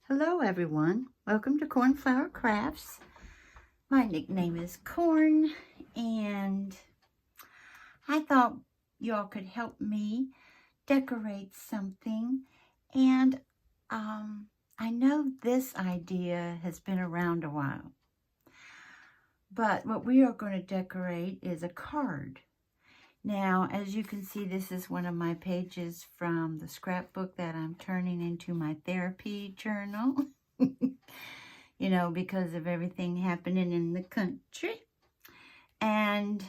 Hello everyone, welcome to Cornflower Crafts. My nickname is Corn, and I thought y'all could help me decorate something. And I know this idea has been around a while, but what we are going to decorate is a card. Now, as you can see, this is one of my pages from the scrapbook that I'm turning into my therapy journal. You know, because of everything happening in the country. And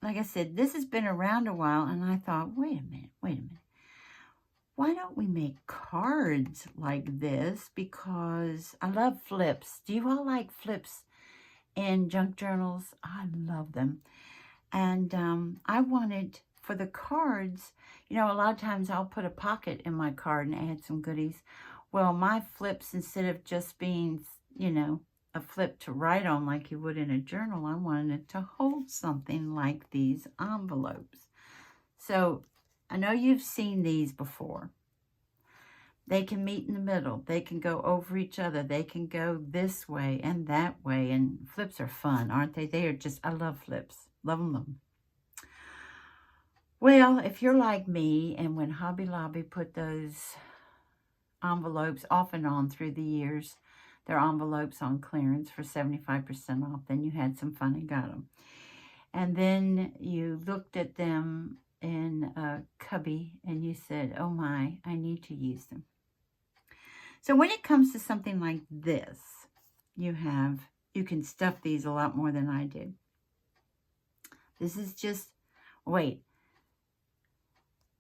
like I said, this has been around a while, and I thought, wait a minute. Why don't we make cards like this? Because I love flips. Do you all like flips in junk journals? I love them. And I wanted, for the cards, you know, a lot of times I'll put a pocket in my card and add some goodies. Well, my flips, instead of just being, you know, a flip to write on like you would in a journal, I wanted it to hold something like these envelopes. So I know you've seen these before. They can meet in the middle. They can go over each other. They can go this way and that way. And flips are fun, aren't they? They are just, I love flips. Love them, love them. Well, if you're like me, and when Hobby Lobby put those envelopes off and on through the years, their envelopes on clearance for 75% off, then you had some fun and got them. And then you looked at them in a cubby and you said, oh my, I need to use them. So when it comes to something like this, you can stuff these a lot more than I did. This is just, wait,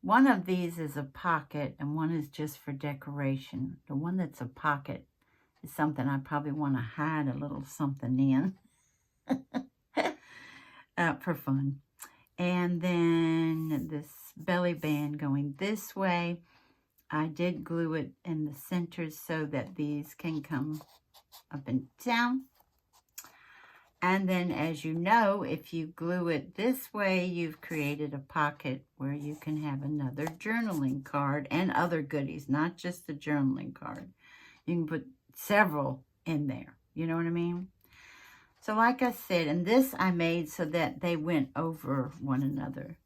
one of these is a pocket and one is just for decoration. The one that's a pocket is something I probably want to hide a little something in for fun. And then this belly band going this way, I did glue it in the centers so that these can come up and down. And then, as you know, if you glue it this way, you've created a pocket where you can have another journaling card and other goodies, not just the journaling card. You can put several in there. You know what I mean? So like I said, and this I made so that they went over one another.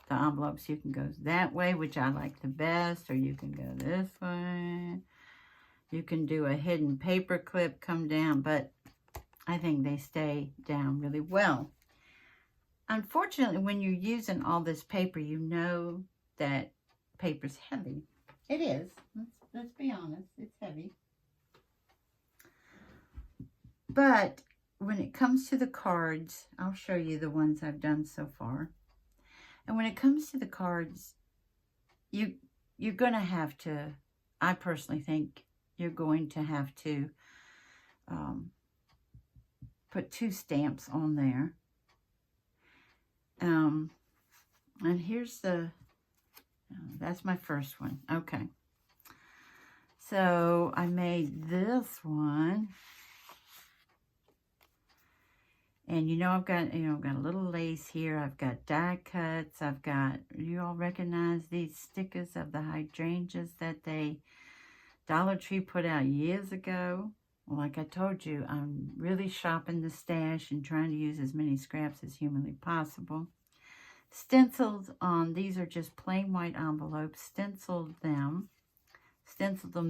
The envelopes, you can go that way, which I like the best, or you can go this way. You can do a hidden paper clip come down, but I think they stay down really well. Unfortunately, when you're using all this paper, you know that paper's heavy. It is. Let's be honest. It's heavy. But when it comes to the cards, I'll show you the ones I've done so far. And when it comes to the cards, you're going to have to, I personally think you're going to have to put 2 stamps on there. And here's that's my first one. Okay. So I made this one. And you know, I've got a little lace here. I've got die cuts. I've got, you all recognize these stickers of the hydrangeas that Dollar Tree put out years ago? Like I told you, I'm really shopping the stash and trying to use as many scraps as humanly possible. Stenciled on, these are just plain white envelopes, stenciled them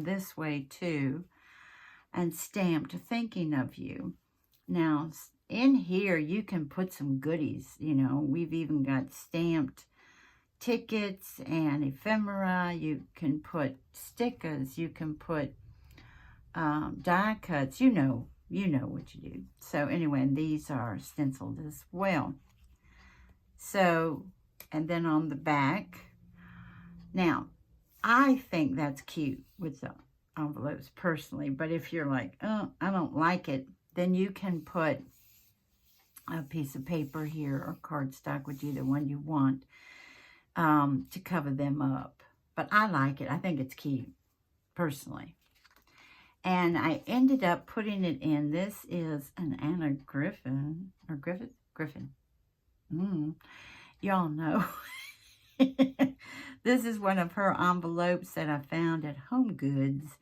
this way too, and stamped thinking of you. Now, in here, you can put some goodies, you know. We've even got stamped tickets and ephemera. You can put stickers. You can put die cuts. You know what you do. So anyway, and these are stenciled as well. So, and then on the back, now, I think that's cute with the envelopes personally, but if you're like, oh, I don't like it, then you can put a piece of paper here or cardstock, with either one you want, to cover them up. But I like it. I think it's cute, personally. And I ended up putting it in. This is an Anna Griffin, or Griffin. Y'all know. This is one of her envelopes that I found at Home Goods.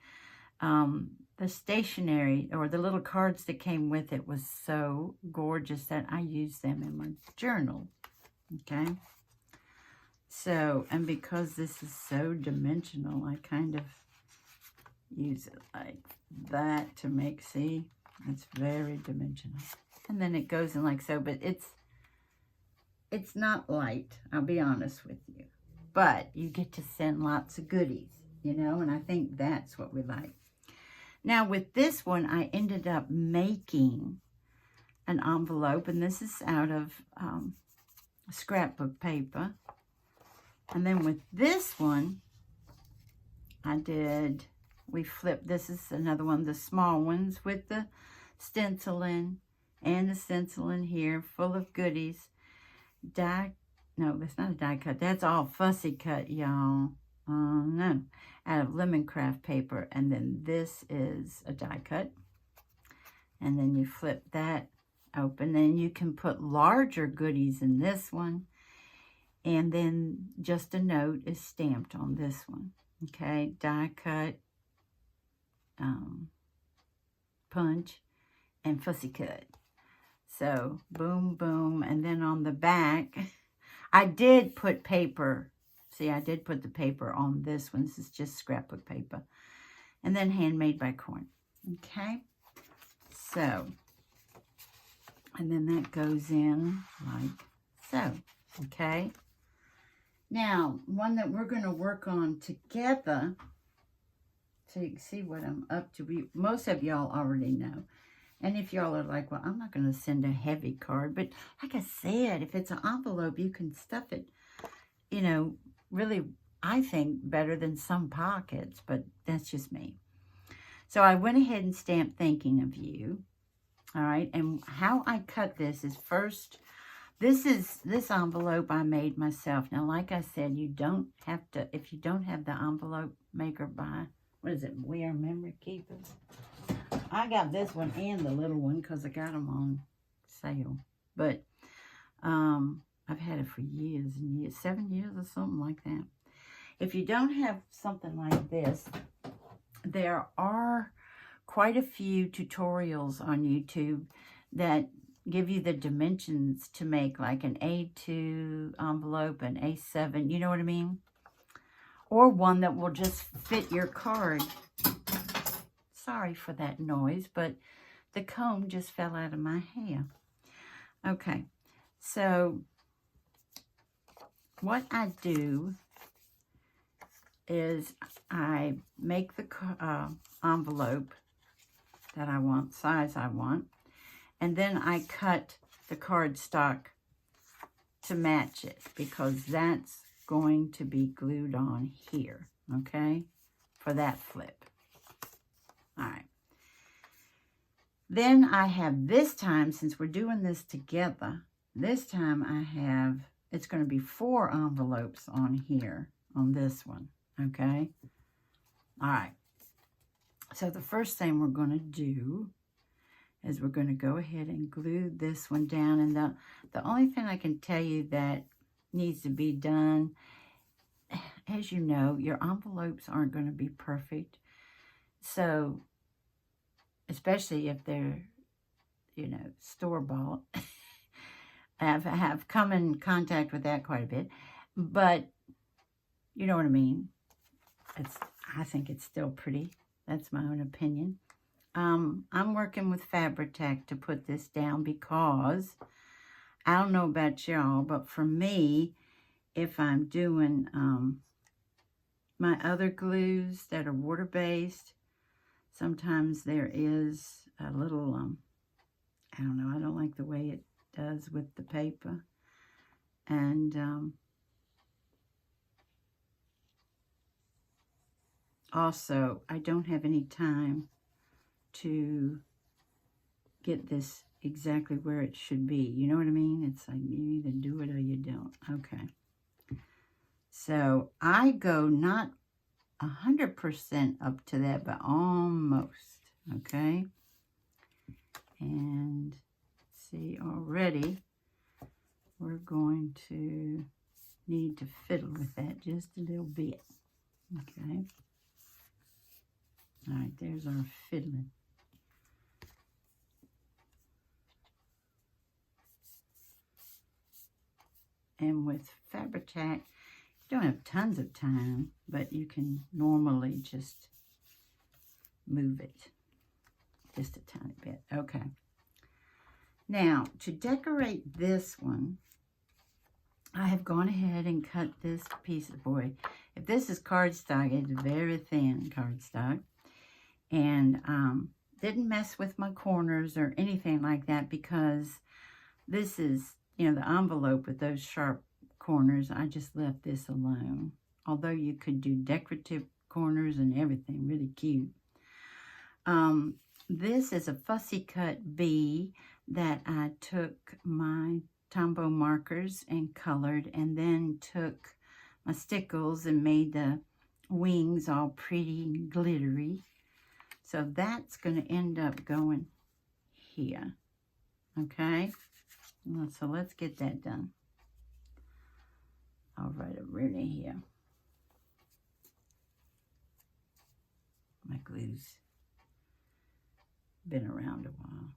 the stationery or the little cards that came with it was so gorgeous that I used them in my journal. Okay. So, and because this is so dimensional, I kind of use it like that to make, see, it's very dimensional. And then it goes in like so, but it's not light, I'll be honest with you. But you get to send lots of goodies, you know, and I think that's what we like. Now with this one, I ended up making an envelope, and this is out of scrapbook paper. And then with this one, we flipped, this is another one of the small ones with the stenciling and the stenciling here, full of goodies. No, that's not a die cut. That's all fussy cut, y'all. No, out of lemon craft paper. And then this is a die cut. And then you flip that open. Then you can put larger goodies in this one. And then just a note is stamped on this one. Okay, die cut, punch, and fussy cut. So, boom, boom. And then on the back, I did put paper. See, I did put the paper on this one. This is just scrapbook paper. And then handmade by Corn. Okay. So, and then that goes in like so. Okay. Now, one that we're going to work on together, so you can see what I'm up to. Most of y'all already know. And if y'all are like, well, I'm not going to send a heavy card. But like I said, if it's an envelope, you can stuff it, you know, really, I think, better than some pockets. But that's just me. So I went ahead and stamped thinking of you. All right. And how I cut this is first, this envelope I made myself. Now, like I said, you don't have to, if you don't have the envelope maker by, what is it, We Are Memory Keepers? I got this one and the little one because I got them on sale. But I've had it for years and years, 7 years or something like that. If you don't have something like this, there are quite a few tutorials on YouTube that give you the dimensions to make like an A2 envelope, an A7, you know what I mean? Or one that will just fit your card. Sorry for that noise, but the comb just fell out of my hair. Okay, so what I do is I make the envelope that I want, size I want, and then I cut the cardstock to match it because that's going to be glued on here, okay, for that flip. All right. Then I have this time, since we're doing this together, this time I have, it's going to be 4 envelopes on here, on this one, okay? All right. So the first thing we're going to do is we're going to go ahead and glue this one down. And the only thing I can tell you that needs to be done, as you know, your envelopes aren't going to be perfect. So, especially if they're, you know, store-bought. I have come in contact with that quite a bit. But, you know what I mean? I think it's still pretty. That's my own opinion. I'm working with Fabri-Tac to put this down because, I don't know about y'all, but for me, if I'm doing my other glues that are water-based, sometimes there is a little, I don't know, I don't like the way it does with the paper. And also, I don't have any time to get this exactly where it should be. You know what I mean? It's like you either do it or you don't. Okay. So I go not 100% up to that, but almost. Okay. And see, already we're going to need to fiddle with that just a little bit. Okay. All right, there's our fiddling. And with Fabri-Tac, you don't have tons of time, but you can normally just move it just a tiny bit. Okay. Now, to decorate this one, I have gone ahead and cut this piece of boy. If this is cardstock, it's very thin cardstock. And didn't mess with my corners or anything like that because this is, you know, the envelope with those sharp corners. I just left this alone. Although you could do decorative corners and everything, really cute. This is a fussy cut bee that I took my Tombow markers and colored, and then took my stickles and made the wings all pretty and glittery. So that's going to end up going here. Okay? So let's get that done. I'll write a Rooney here. My glue's been around a while.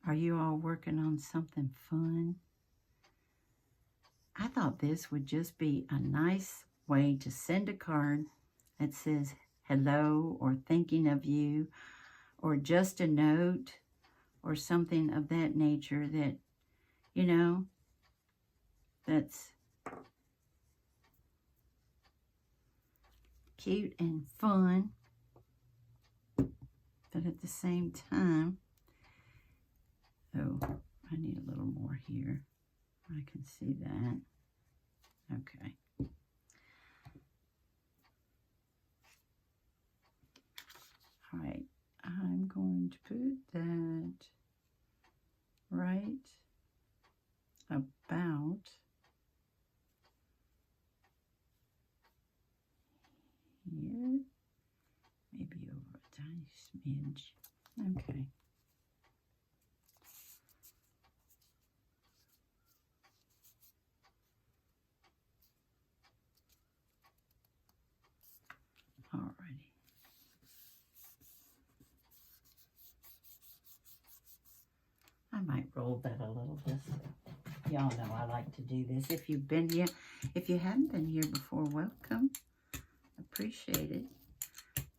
Are you all working on something fun? I thought this would just be a nice way to send a card that says hello or thinking of you, or just a note or something of that nature that, you know, that's cute and fun, but at the same time, oh, I need a little more here. I can see that. Okay. All right, I'm going to put that right about here, maybe over a tiny smidge. Okay. Alrighty. I might roll that a little bit. Y'all know I like to do this. If you've been here, if you haven't been here before, welcome. Appreciate it.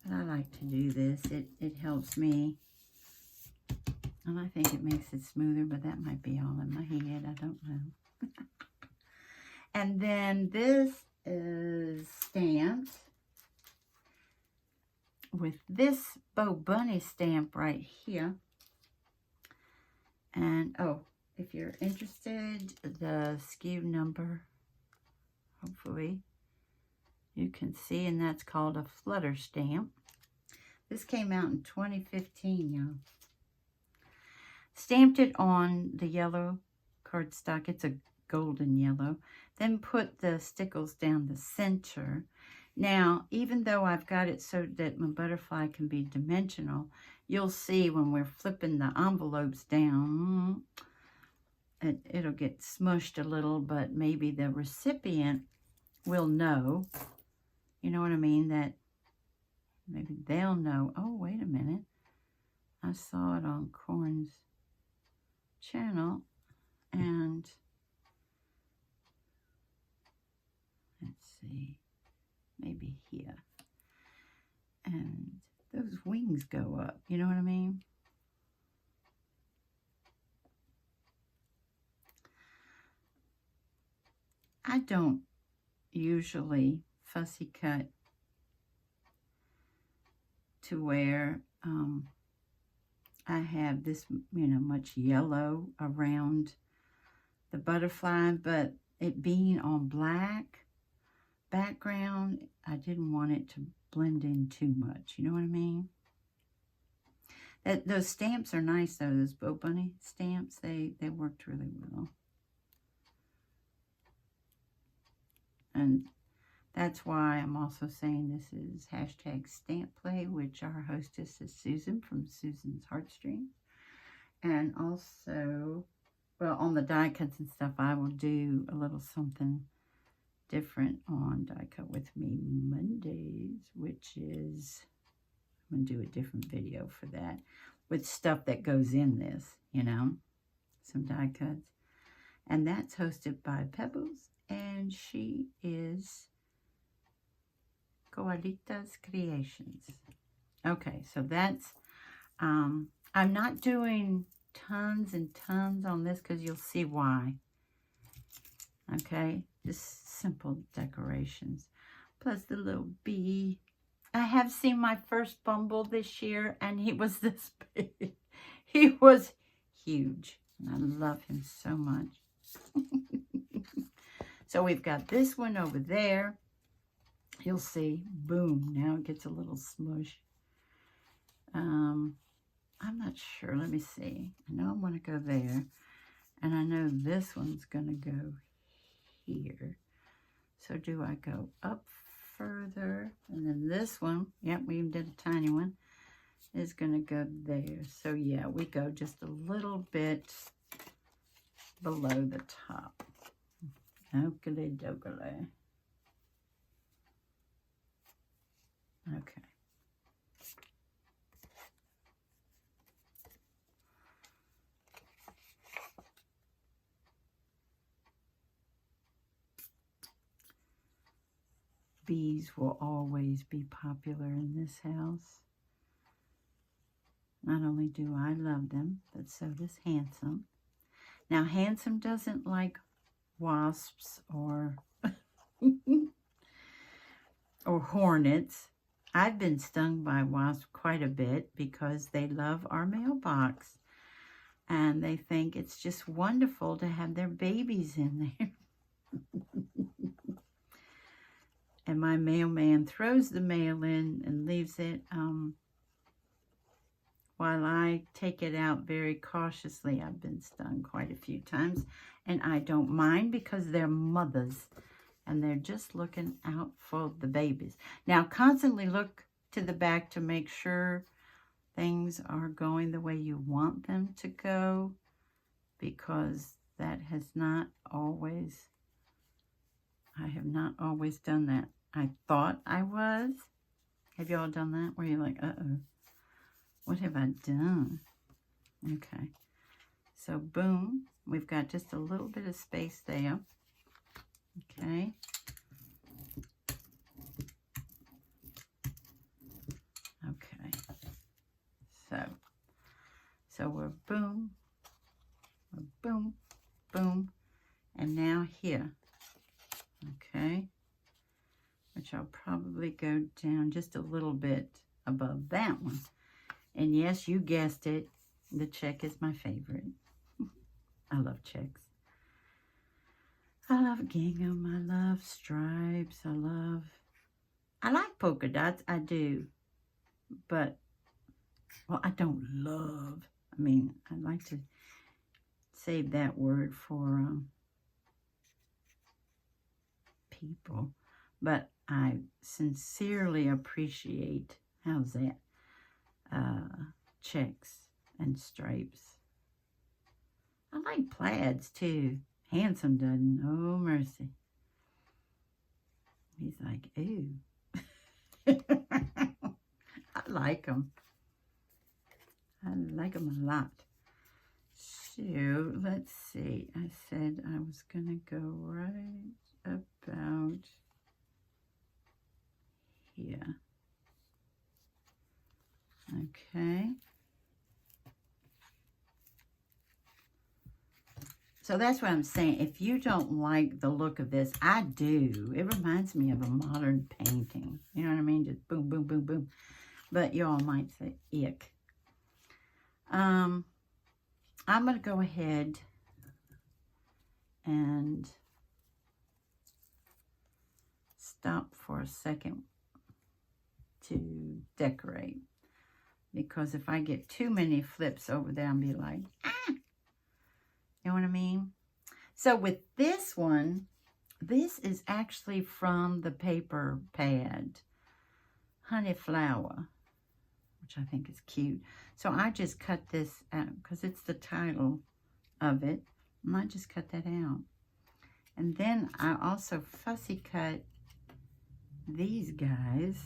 But I like to do this. It helps me. And I think it makes it smoother, but that might be all in my head. I don't know. And then this is stamped with this Bo Bunny stamp right here. And, oh, if you're interested, the SKU number, hopefully you can see, and that's called a Flutter stamp. This came out in 2015, y'all. Stamped it on the yellow cardstock. It's a golden yellow. Then put the stickles down the center. Now, even though I've got it so that my butterfly can be dimensional, you'll see when we're flipping the envelopes down, it'll get smushed a little, but maybe the recipient will know, you know what I mean, that maybe they'll know, oh, wait a minute, I saw it on Corn's channel, and let's see, maybe here, and those wings go up, you know what I mean? I don't usually fussy cut to where I have this, you know, much yellow around the butterfly, but it being on black background, I didn't want it to blend in too much, you know what I mean? Those stamps are nice though, those Bo Bunny stamps, they worked really well. And that's why I'm also saying this is hashtag stamp play, which our hostess is Susan from Susan's Heartstrings. And also, well, on the die cuts and stuff, I will do a little something different on Die Cut With Me Mondays, which is, I'm going to do a different video for that, with stuff that goes in this, you know, some die cuts. And that's hosted by Pebbles, and she is Coalitas Creations. Okay, so that's, I'm not doing tons and tons on this because you'll see why. Okay, just simple decorations. Plus the little bee. I have seen my first Bumble this year, and he was this big. He was huge, and I love him so much. So we've got this one over there. You'll see, boom, now it gets a little smush. I'm not sure. Let me see. I know I want to go there. And I know this one's going to go here. So do I go up further? And then this one, yep, we even did a tiny one, is going to go there. So yeah, we go just a little bit below the top. Okey dokey. Okay. Bees will always be popular in this house. Not only do I love them, but so does Handsome. Now, Handsome doesn't like wasps or or hornets. I've been stung by wasps quite a bit because they love our mailbox. And they think it's just wonderful to have their babies in there. And my mailman throws the mail in and leaves it while I take it out very cautiously. I've been stung quite a few times, and I don't mind because they're mothers, and they're just looking out for the babies. Now, constantly look to the back to make sure things are going the way you want them to go, because that has not always, I have not always done that. I thought I was. Have y'all done that? Where you're like, uh-oh, what have I done? Okay. So, boom. We've got just a little bit of space there. Okay. Okay. So we're boom, boom, and now here. Okay. Which I'll probably go down just a little bit above that one. And yes, you guessed it, the check is my favorite. I love checks. I love gingham, I love stripes, I like polka dots, I do. But, well, I don't love, I mean, I like to save that word for people. But I sincerely appreciate, how's that, checks and stripes. I like plaids too. Handsome doesn't. Oh, mercy. He's like, ooh. I like them. I like them a lot. So, let's see. I said I was going to go right about here. Okay. So that's what I'm saying. If you don't like the look of this, I do. It reminds me of a modern painting. You know what I mean? Just boom, boom, boom, boom. But y'all might say, ick. I'm going to go ahead and stop for a second to decorate. Because if I get too many flips over there, I'll be like, ah! You know what I mean? So with this one, this is actually from the paper pad, Honey Flower, which I think is cute. So I just cut this out because it's the title of it. And I just cut that out. And then I also fussy cut these guys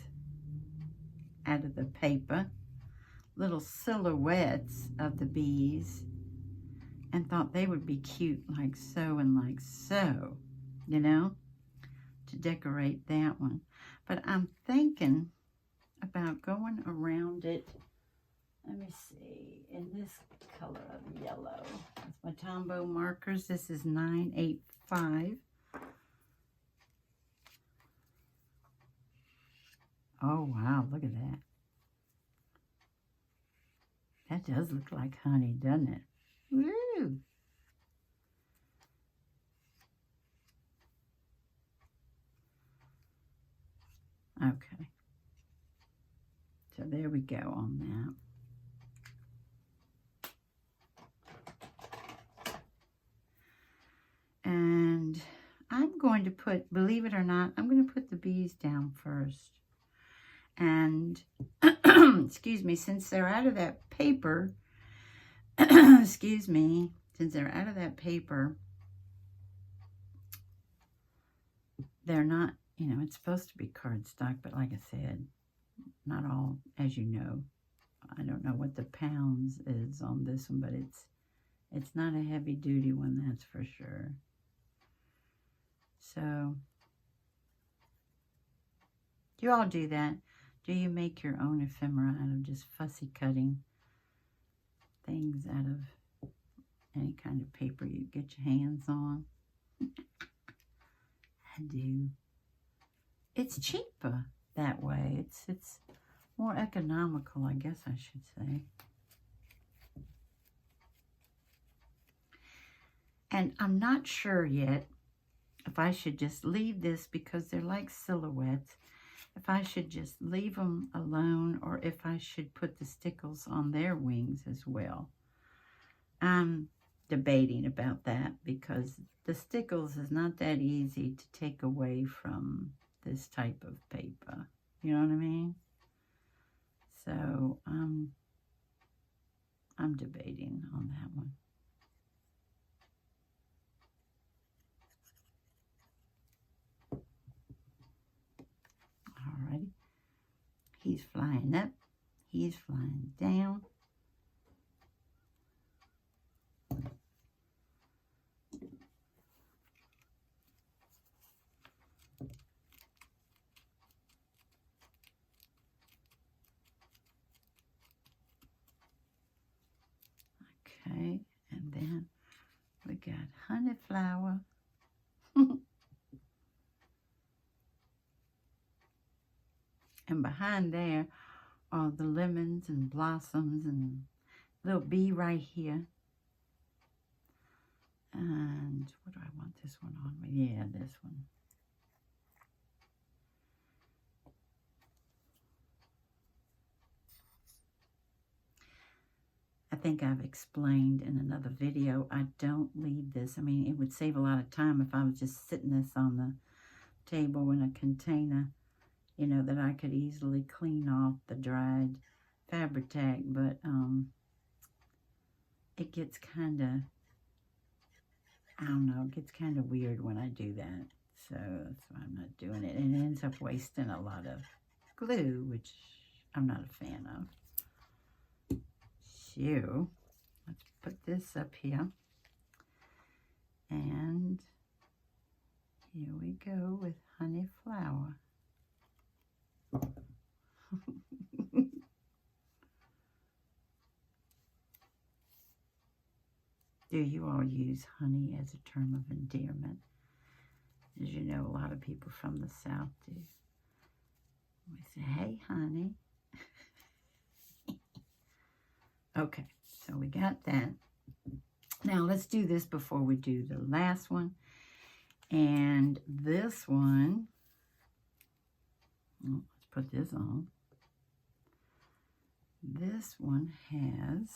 out of the paper, little silhouettes of the bees, and thought they would be cute like so and like so, you know, to decorate that one. But I'm thinking about going around it, let me see, in this color of yellow. That's my Tombow markers. This is 985. Oh, wow, look at that. That does look like honey, doesn't it? Woo! Okay. So there we go on that. And I'm going to put, believe it or not, I'm going to put the bees down first. And, excuse me, since they're out of that paper, excuse me, since they're out of that paper, they're not, you know, it's supposed to be cardstock, but like I said, not all, as you know. I don't know what the pounds is on this one, but it's not a heavy duty one, that's for sure. So, you all do that. Do you make your own ephemera out of just fussy cutting things out of any kind of paper you get your hands on? I do. It's cheaper that way. It's more economical, I guess I should say. And I'm not sure yet if I should just leave this, because they're like silhouettes, if I should just leave them alone or if I should put the stickles on their wings as well. I'm debating about that because the stickles is not that easy to take away from this type of paper. You know what I mean? So I'm debating on that one. Alrighty. He's flying up. He's flying down. Okay, and then we got honey flower. And behind there are the lemons and blossoms and little bee right here. And what do I want this one on? Yeah, this one. I think I've explained in another video, I don't leave this. I mean, it would save a lot of time if I was just sitting this on the table in a container, you know, that I could easily clean off the dried fabric tag. But it gets kind of, I don't know, it gets kind of weird when I do that. So that's why I'm not doing it. And it ends up wasting a lot of glue, which I'm not a fan of. So let's put this up here. And here we go with honey flower. Do you all use honey as a term of endearment? As you know, a lot of people from the South do. We say, hey, honey. Okay, so we got that. Now, let's do this before we do the last one. And this one, let's put this on. This one has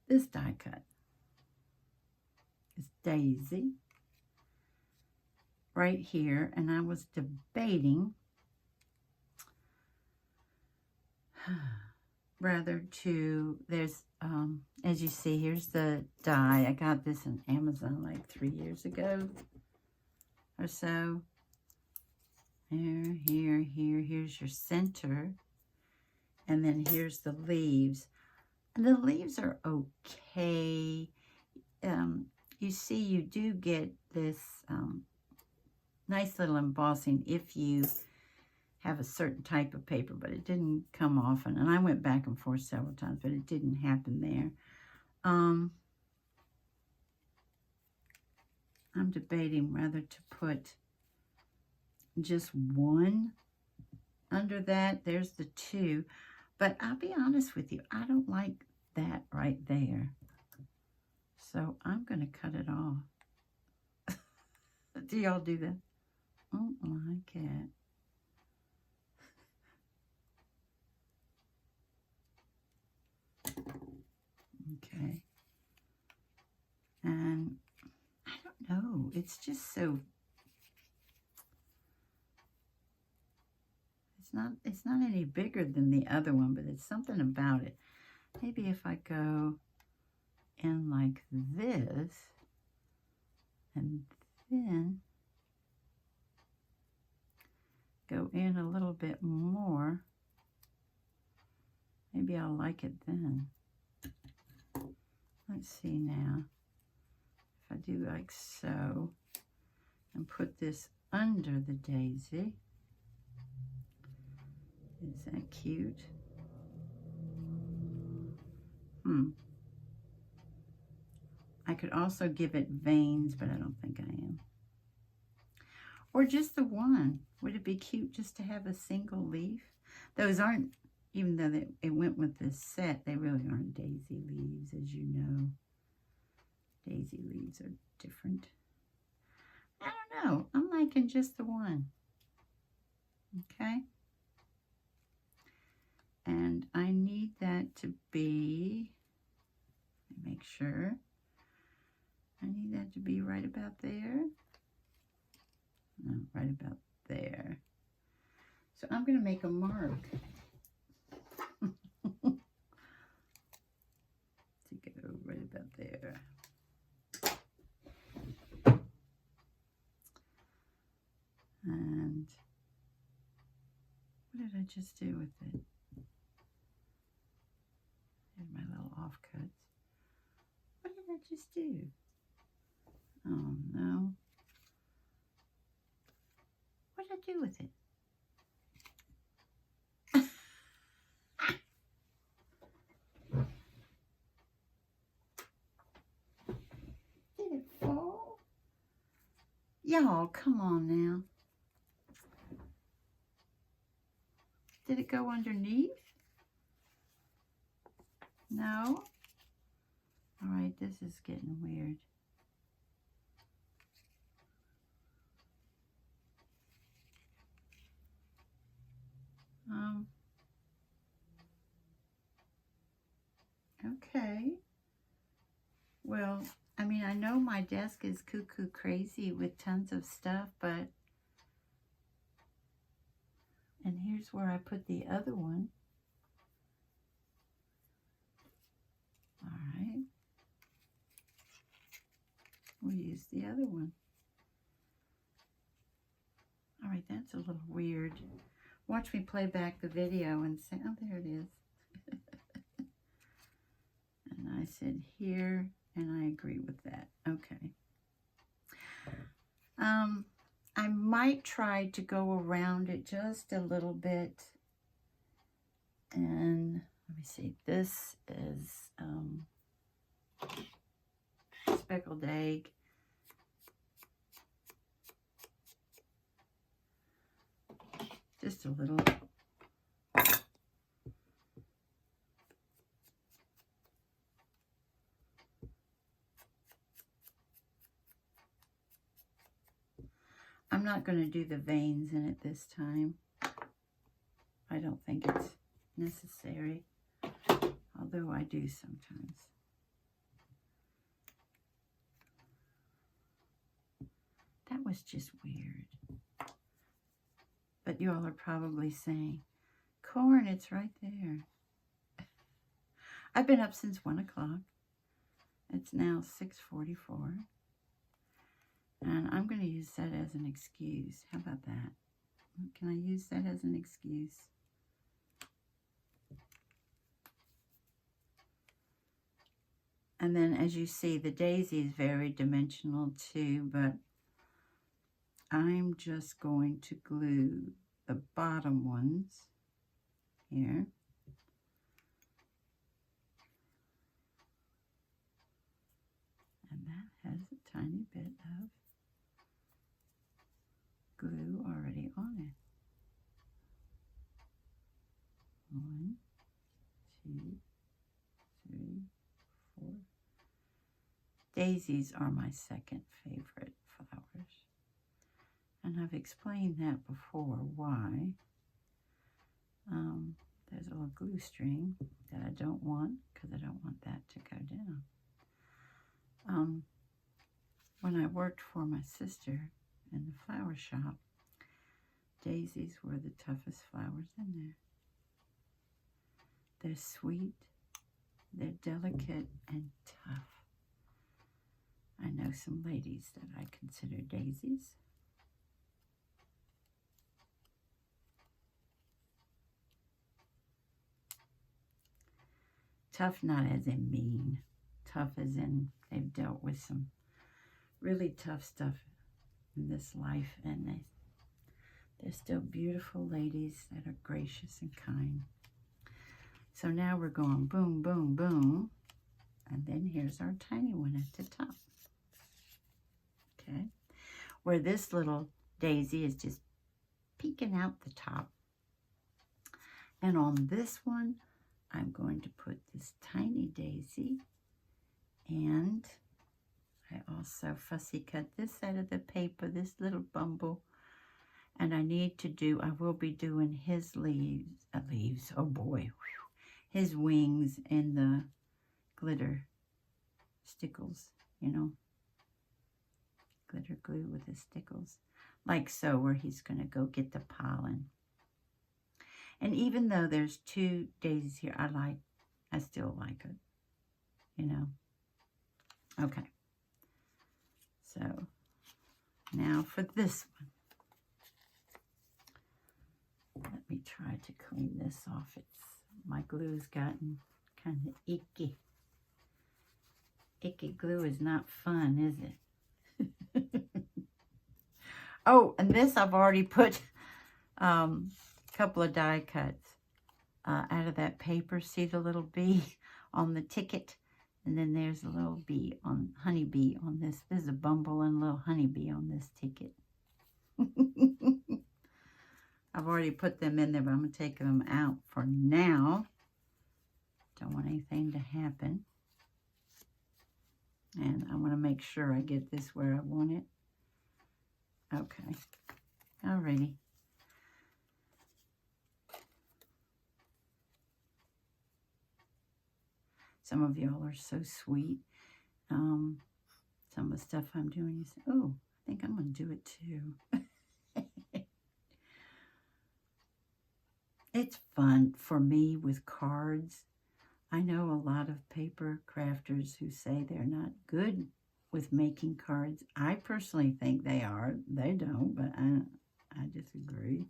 this die cut. It's Daisy right here, and I was debating rather to, there's, as you see, here's the die. I got this on Amazon like 3 years ago or so. Here's your center. And then here's the leaves. And the leaves are okay. You see, you do get this nice little embossing if you have a certain type of paper, but it didn't come often. And I went back and forth several times, but it didn't happen there. I'm debating whether to put just one under that. There's the two. But I'll be honest with you, I don't like that right there. So I'm going to cut it off. Do y'all do that? Oh my cat. Okay. And I don't know. It's just so... It's not any bigger than the other one, but it's something about it. Maybe if I go in like this, and then go in a little bit more, maybe I'll like it then. Let's see now. If I do like so, and put this under the daisy. Is that cute? I could also give it veins, but I don't think I am. Or just the one. Would it be cute just to have a single leaf? Those aren't, even though it went with this set, they really aren't daisy leaves, as you know. Daisy leaves are different. I don't know. I'm liking just the one. Okay? And I need that to be, let me make sure. I need that to be right about there. No, right about there. So I'm going to make a mark to go right about there. And what did I just do with it? Here's my little offcuts. What did I just do? Oh no. What did I do with it? Did it fall? Y'all, come on now. Did it go underneath? No? All right, this is getting weird. Okay. Well, I mean, I know my desk is cuckoo crazy with tons of stuff, but... And here's where I put the other one. All right. We'll use the other one. All right, that's a little weird. Watch me play back the video and say, oh, there it is. And I said here, and I agree with that. Okay. I might try to go around it just a little bit. And let me see, this is speckled egg. Just a little. I'm not going to do the veins in it this time. I don't think it's necessary, although I do sometimes. That was just weird. But you all are probably saying, Corn, it's right there. I've been up since 1 o'clock. It's now 6:44. And I'm going to use that as an excuse. How about that? Can I use that as an excuse? And then as you see, the daisy is very dimensional too, but I'm just going to glue the bottom ones here. And that has a tiny bit of glue already on it. 1, 2, 3, 4. Daisies are my second favorite flowers. And I've explained that before, why. There's a little glue string that I don't want, because I don't want that to go down. When I worked for my sister in the flower shop, daisies were the toughest flowers in there. They're sweet, they're delicate and tough. I know some ladies that I consider daisies. Tough not as in mean, tough as in they've dealt with some really tough stuff in this life, and they're still beautiful ladies that are gracious and kind. So now we're going boom, boom, boom, and then here's our tiny one at the top. Okay, where this little daisy is just peeking out the top. And on this one, I'm going to put this tiny daisy, and I also fussy cut this side of the paper, this little bumble, and I will be doing his leaves, oh boy, his wings in the glitter stickles, you know, glitter glue with the stickles, like so, where he's going to go get the pollen. And even though there's 2 daisies here, I still like it, you know. Okay. So now for this one. Let me try to clean this off. My glue's gotten kind of icky. Icky glue is not fun, is it? Oh, and this I've already put couple of die cuts out of that paper. See the little bee on the ticket, and then there's a little bee on honeybee on this. There's a bumble and a little honeybee on this ticket. I've already put them in there, but I'm gonna take them out for now. Don't want anything to happen, and I want to make sure I get this where I want it. Okay, alrighty. Some of y'all are so sweet. Some of the stuff I'm doing, you say, oh, I think I'm going to do it too. It's fun for me with cards. I know a lot of paper crafters who say they're not good with making cards. I personally think they are. They don't, but I disagree.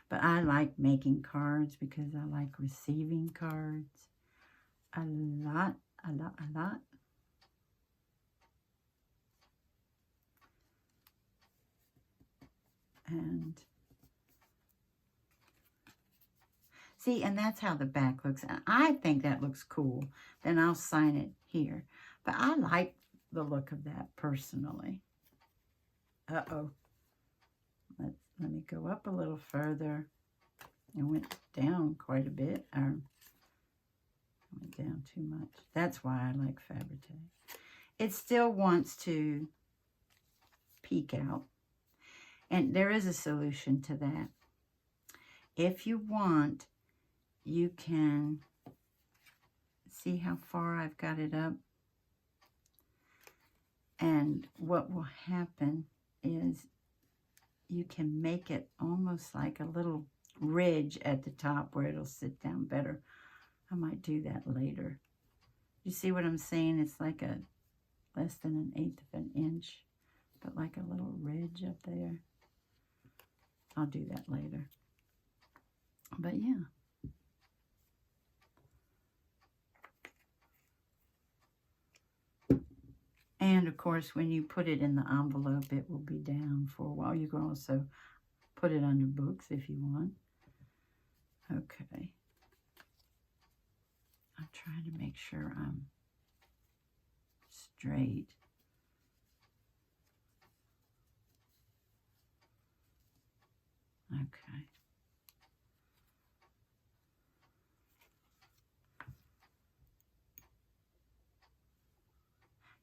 But I like making cards because I like receiving cards. A lot. And see, and that's how the back looks. And I think that looks cool. Then I'll sign it here. But I like the look of that personally. Uh-oh. Let me go up a little further. It went down quite a bit. Went down too much. That's why I like Fabergé. It still wants to peek out. And there is a solution to that. If you want, you can see how far I've got it up. And what will happen is you can make it almost like a little ridge at the top where it'll sit down better. I might do that later. You see what I'm saying? It's like a less than 1/8 of an inch, but like a little ridge up there. I'll do that later. But yeah. And of course, when you put it in the envelope, it will be down for a while. You can also put it under books if you want. Okay. I'm trying to make sure I'm straight. Okay.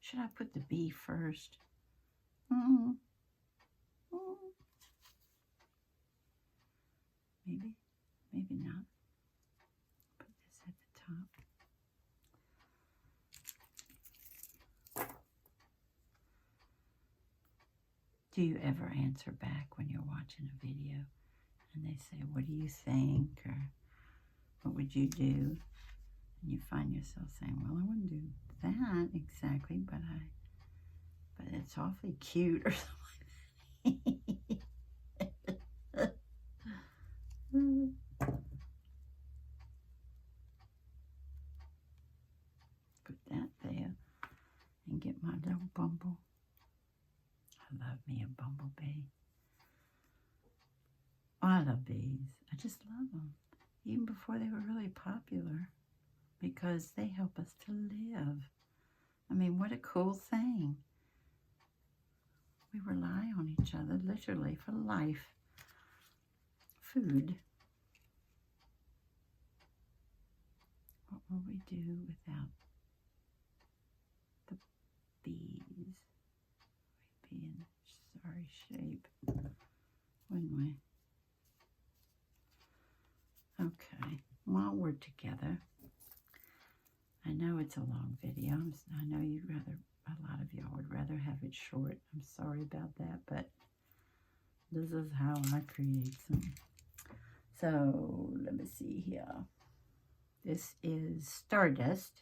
Should I put the B first? Maybe, maybe not. Put this at the top. Do you ever answer back when you're watching a video and they say, what do you think? Or what would you do? And you find yourself saying, well, I wouldn't do that exactly, but it's awfully cute or something. Put that there and get my little bumble. I love me a bumblebee. Oh, I love bees. I just love them. Even before they were really popular, because they help us to live. I mean, what a cool thing. We rely on each other literally for life. Food. What will we do without the bees? We'd be in sorry shape, wouldn't we? Okay, while we're together, I know it's a long video. I know a lot of y'all would rather have it short. I'm sorry about that, but this is how I create some. So, let me see here. This is Stardust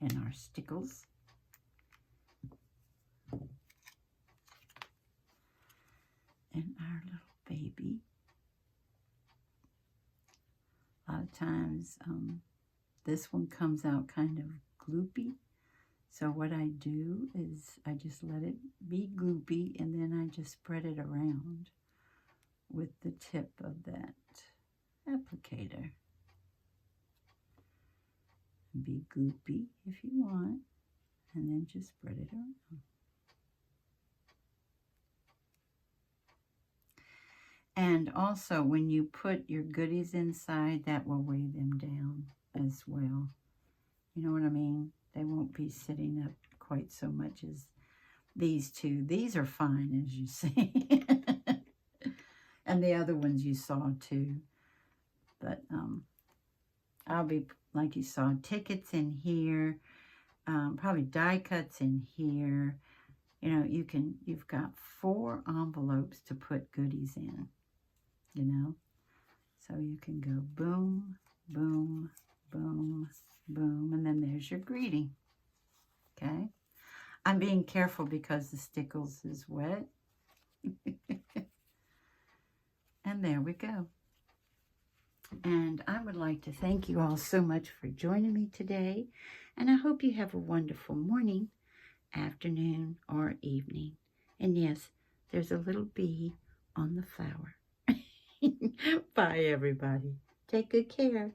and our stickles. And our little baby. A lot of times, this one comes out kind of gloopy. So what I do is I just let it be gloopy, and then I just spread it around with the tip of that applicator. Be gloopy if you want, and then just spread it around. And also, when you put your goodies inside, that will weigh them down as well. You know what I mean? They won't be sitting up quite so much as these two. These are fine, as you see. And the other ones you saw too. But I'll be, like you saw, tickets in here. Probably die cuts in here. You know, you've got 4 envelopes to put goodies in. You know, so you can go boom, boom, boom, boom, and then there's your greeting. Okay, I'm being careful because the stickles is wet. And there we go. And I would like to thank you all so much for joining me today, and I hope you have a wonderful morning, afternoon, or evening. And yes, there's a little bee on the flower. Bye, everybody. Take good care.